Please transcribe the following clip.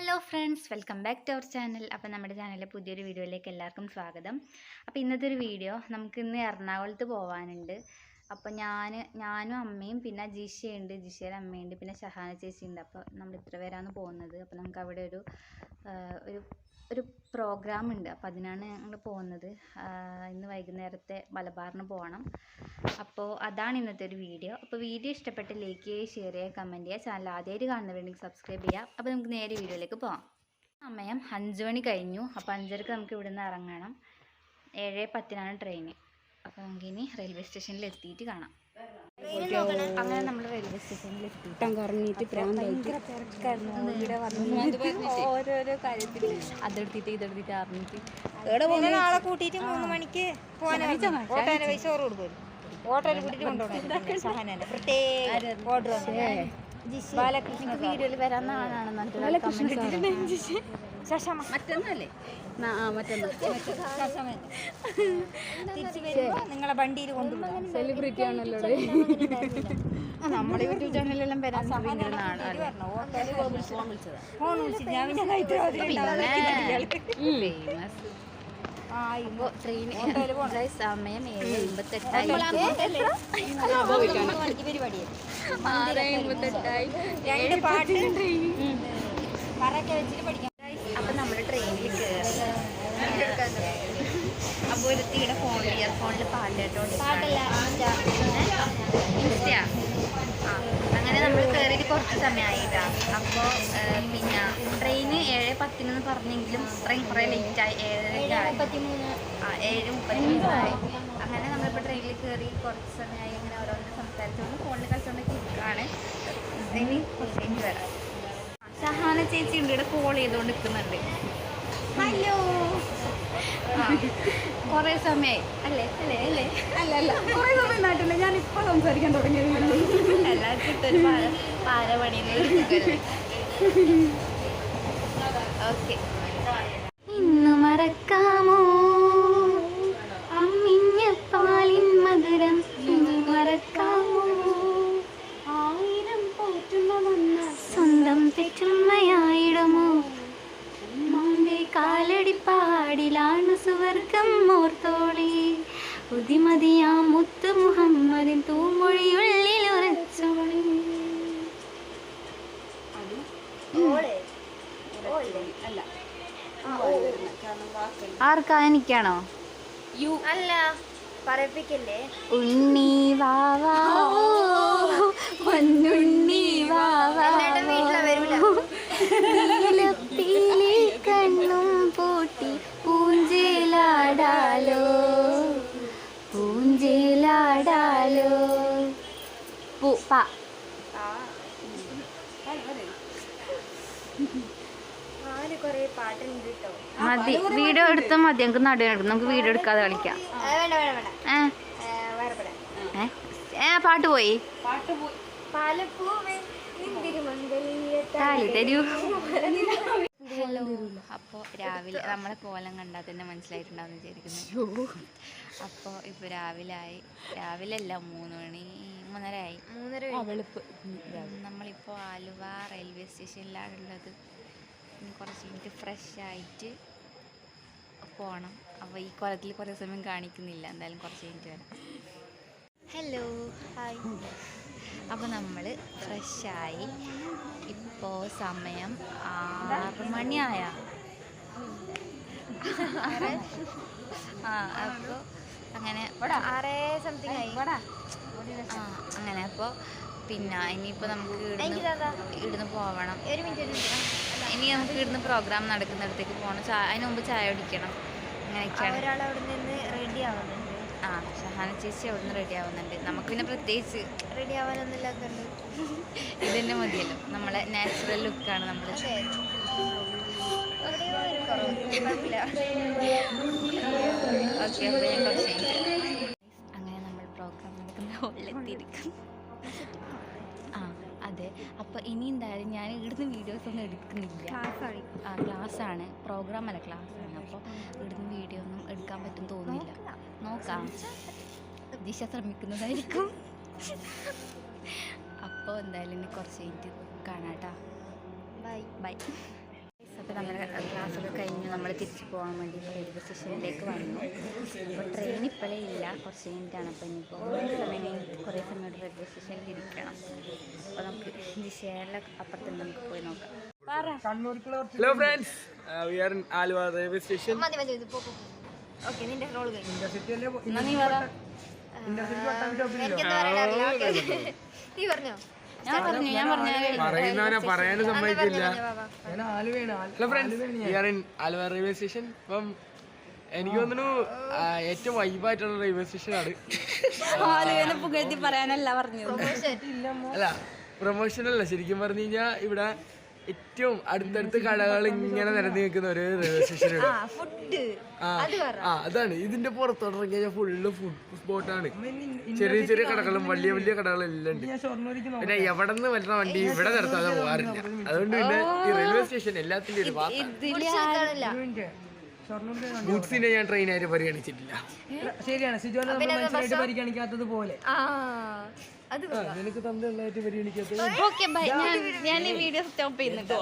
Hello friends, welcome back to our channel. അപ്പോൾ നമ്മുടെ ചാനലിലെ പുതിയൊരു വീഡിയോയിലേക്ക് എല്ലാവർക്കും സ്വാഗതം. അപ്പോൾ ഇന്നത്തെ ഒരു വീഡിയോ നമുക്കിന്ന് എറണാകുളത്ത് പോകാനുണ്ട്. അപ്പോൾ ഞാനും അമ്മയും പിന്നെ ജിഷയുണ്ട്, ജിഷയുടെ അമ്മയുണ്ട്, പിന്നെ ഷഹാന ചേച്ചിയുണ്ട്. അപ്പോൾ നമ്മൾ ഇത്ര പേരാണ് പോകുന്നത്. അപ്പോൾ നമുക്ക് അവിടെ ഒരു ഒരു പ്രോഗ്രാം ഉണ്ട്. അപ്പോൾ അതിനാണ് ഞങ്ങൾ പോകുന്നത്. ഇന്ന് വൈകുന്നേരത്തെ മലബാറിന് പോകണം. അപ്പോൾ അതാണ് ഇന്നത്തെ ഒരു വീഡിയോ. അപ്പോൾ വീഡിയോ ഇഷ്ടപ്പെട്ട് ലൈക്ക് ചെയ്യുക, ഷെയർ ചെയ്യുക, കമൻറ്റ് ചെയ്യുക. ചാനൽ ആദ്യമായിട്ട് കാണുന്നവരുണ്ടെങ്കിൽ സബ്സ്ക്രൈബ് ചെയ്യുക. അപ്പോൾ നമുക്ക് നേരെ വീഡിയോയിലേക്ക് പോകാം. സമയം 5 മണി കഴിഞ്ഞു. അപ്പോൾ 5:30 നമുക്ക് ഇവിടെ നിന്ന് ഇറങ്ങണം. 7:10 ട്രെയിന്. അപ്പോൾ നമുക്കിനി റെയിൽവേ സ്റ്റേഷനിൽ എത്തിയിട്ട് കാണാം. അങ്ങനെ നമ്മൾ റെയിൽവേ സ്റ്റേഷനിൽ ഓരോരോ കാര്യത്തിൽ അതെടുത്തിട്ട് ഇതെടുത്തിട്ട് അറിഞ്ഞിട്ട് നാളെ കൂട്ടിയിട്ട് 3 മണിക്ക് ഓട്ടോന് പൈസ ഓറ് കൊടുക്കും. ഓട്ടോയിൽ കൂട്ടിട്ട് കൊണ്ടുപോകണം. സഹനന്റെ പ്രത്യേക ഓർഡർ ബാലകൃഷ്ണ വീഡിയോയിൽ വരാൻ ആളാണെന്നാണ് മറ്റൊന്നല്ലേ തിരിച്ചു വരുമ്പോ നിങ്ങളെ വണ്ടിയിൽ കൊണ്ടുപോകും. സെലിബ്രിറ്റി ആണല്ലോ നമ്മുടെ യൂട്യൂബ് ചാനലിലെല്ലാം വരാൻ ഫോൺ വിളിച്ചു ഞാൻ പിന്നെ സമയം 7:58. അപ്പം നമ്മൾ ട്രെയിനിൽ കയറി. അപ്പോൾ ഒരു തീയുടെ ഇയർഫോണിൽ പാട്ട് കേട്ടോണ്ട് ഇൻസ്റ്റ അങ്ങനെ നമ്മൾ കയറിയിട്ട് കുറച്ച് സമയമായിട്ടാണ്. അപ്പോൾ പിന്നെ ട്രെയിന് 7:10 പറഞ്ഞെങ്കിലും ട്രെയിൻ കുറേ ലേറ്റായി. 7:33 അങ്ങനെ നമ്മളിപ്പോൾ ട്രെയിനിൽ കയറി കുറച്ച് സമയമായി. അങ്ങനെ ഓരോന്നും സംസാരിച്ചുകൊണ്ട് ഫോണിൽ കളിച്ചുകൊണ്ടൊക്കെ ഇരിക്കുകയാണ്. ഇനി കുറച്ച് വരാം. ഷഹാന ചേച്ചി ഉണ്ട്, ഇവിടെ കോൾ ചെയ്തുകൊണ്ട് നിൽക്കുന്നുണ്ട്. ഹലോ, കുറേ സമയമായി അല്ലേ അല്ലേ അല്ലേ അല്ല കുറേ സമയം നാട്ടില്ല. ഞാനിപ്പോൾ സംസാരിക്കാൻ തുടങ്ങിയത്. എല്ലാവർക്കും ഒരു പാരപണിന്ന് ഓക്കെ. ഇന്നു മറക്കാമോ അമ്മിഞ്ഞ പാലിൻ മധുരം, ഇന്നു മറക്കാമോ 1000 പോറ്റുന്ന സ്വന്തം പെറ്റുമ്മയായിടുമോ? ഉമ്മാന്റെ കാലടിപ്പാടിലാണ് സുവർഗം ഓർത്തോളി. ഉദിമതിയാ മുത്ത് മുഹമ്മദിൻ തൂമൊഴിയുള്ളിൽ ഉറച്ചോളി. ആർക്കാ? എനിക്കാണോ? അല്ല പറയിപ്പിക്കല്ലേ. ഉണ്ണി വാവാ പൊന്നുണ്ണി വാവാ നീലപ്പീലി കണ്ണും പൂട്ടി പൂഞ്ചേലാടാലോ പൂഞ്ചേലാടാലോ. മതി, വീഡിയോ എടുത്താൽ മതി. നമുക്ക് നടുവിനെടുക്കും. നമുക്ക് വീഡിയോ എടുക്കാതെ കളിക്കാം. പാട്ട് പോയി തരൂ. ഹലോ, അപ്പോൾ രാവിലെ നമ്മളെ കോലം കണ്ടാൽ തന്നെ മനസ്സിലായിട്ടുണ്ടാവും വിചാരിക്കുന്നു. അപ്പോൾ ഇപ്പോൾ രാവിലെ അല്ല 3:30 ആയി. നമ്മളിപ്പോൾ ആലുവ റെയിൽവേ സ്റ്റേഷനിലാണുള്ളത്. ഇനി കുറച്ച് മിനിറ്റ് ഫ്രഷ് ആയിട്ട് പോകണം. അപ്പോൾ ഈ കോലത്തിൽ കുറേ സമയം കാണിക്കുന്നില്ല. എന്തായാലും കുറച്ച് മിനിറ്റ് വരാം. Hello, hi. അപ്പോൾ നമ്മൾ ഫ്രഷായി. ഇപ്പോൾ സമയം 6 മണിയായ. അപ്പോൾ അങ്ങനെ 6 സംതിങ് ആയി. അങ്ങനെ അപ്പോൾ പിന്നെ ഇനിയിപ്പോൾ നമുക്ക് ഇവിടുന്ന് പോവണം. ഇനി നമുക്ക് ഇവിടുന്ന് പ്രോഗ്രാം നടക്കുന്നിടത്തേക്ക് പോകണം. അതിന് മുമ്പ് ചായ കുടിക്കണം. അങ്ങനെയൊക്കെയാണ്. ഒരാൾ അവിടെ നിന്ന് റെഡി ആവുന്നുണ്ട്. ഷഹാന ചേച്ചി അവിടെ നിന്ന് റെഡി ആവുന്നുണ്ട്. നമുക്ക് പിന്നെ പ്രത്യേകിച്ച് റെഡി ആവാനൊന്നും ഇല്ലാത്തതുണ്ട്. ഇതന്നെ മതിയല്ലോ. നമ്മളെ നാച്ചുറൽ ലുക്കാണ് നമ്മൾ. ഓക്കെ, അങ്ങനെ നമ്മൾ പ്രോഗ്രാം നടക്കുന്ന ഹോളിലെത്തിയിരിക്കും. അതെ. അപ്പോൾ ഇനി എന്തായാലും ഞാൻ ഇവിടുന്ന് വീഡിയോസ് ഒന്നും എടുക്കുന്നില്ല. ക്ലാസ്സാണ്, പ്രോഗ്രാം അല്ല, ക്ലാസ്സാണ്. അപ്പോൾ ഇവിടുന്ന് വീഡിയോ ഒന്നും എടുക്കാൻ പറ്റും തോന്നുന്നില്ല. നോക്കാം, ദിശ ശ്രമിക്കുന്നതായിരിക്കും. അപ്പോൾ എന്തായാലും ഇനി കുറച്ച് കഴിഞ്ഞിട്ട് കാണാം കേട്ടോ. ബൈ. അപ്പോൾ നമ്മൾ ക്ലാസ്സൊക്കെ കഴിഞ്ഞ് നമ്മൾ തിരിച്ച് പോകാൻ വേണ്ടി റെയിൽവേ സ്റ്റേഷനിലേക്ക് വന്നു. അപ്പോൾ ട്രെയിൻ ഇപ്പോഴേ ഇല്ല, കുറച്ച് കഴിഞ്ഞിട്ടാണ്. അപ്പോൾ ഇനിയിപ്പോൾ കുറേ സമയം റെയിൽവേ സ്റ്റേഷനിൽ ഇരിക്കണം. അപ്പോൾ നമുക്ക് ജിഷേലെ അപ്പുറത്തുണ്ട്, നമുക്ക് പോയി നോക്കാം. Hello friends, we are in Aluva railway station. Okay, നിന്റെ റോൾ കഴിഞ്ഞു. നീ പറ. എനിക്കെന്താ പറയാനറിയില്ല. നീ പറഞ്ഞോ? ഞാൻ പറഞ്ഞു പറയുന്നവനെ പറയാനും സമ്മതിക്കില്ല. ബാബാ. Hello friends, we are in Aluva railway station. അപ്പം എനിക്ക് തോന്നുന്നു ഏറ്റവും വൈബായിട്ടുള്ള റെയിൽവേ സ്റ്റേഷനാണ്. പുകഴ്ത്തി പറയാനല്ല പറഞ്ഞു. അല്ല, പ്രൊമോഷൻ അല്ല, ശരിക്കും പറഞ്ഞു കഴിഞ്ഞാൽ ഇവിടെ ഏറ്റവും അടുത്തടുത്ത് കടകൾ ഇങ്ങനെ നിരന്ന് നിൽക്കുന്ന ഒരു റെയിൽവേ സ്റ്റേഷനാണ്. ഫുഡ് അതാണ്. ഇതിന്റെ പുറത്തോട്ടിറങ്ങി കഴിഞ്ഞാൽ ഫുള്ള് ഫുഡ് സ്പോട്ടാണ്. ചെറിയ ചെറിയ കടകളും വലിയ വലിയ കടകളും എല്ലാം ഉണ്ട്. പിന്നെ എവിടെ നിന്ന് വരുന്ന വണ്ടി ഇവിടെ നിർത്താതെ പോകാറില്ല. അതുകൊണ്ട് പിന്നെ ഈ റെയിൽവേ സ്റ്റേഷൻ എല്ലാത്തിന്റെ ഒരു ഗുഡ്സിനെ ഞാൻ ട്രെയിനായിട്ട് പരിഗണിച്ചിട്ടില്ല. ശരിയാണ്, പരിഗണിക്കാത്തത് പോലെ നിനക്ക് തന്നിട്ടുള്ളതായിട്ട് പരിഗണിക്കാത്തത്. Okay bye. ഞാൻ ഈ വീഡിയോ സ്റ്റോപ്പ് ചെയ്യുന്നുണ്ട്.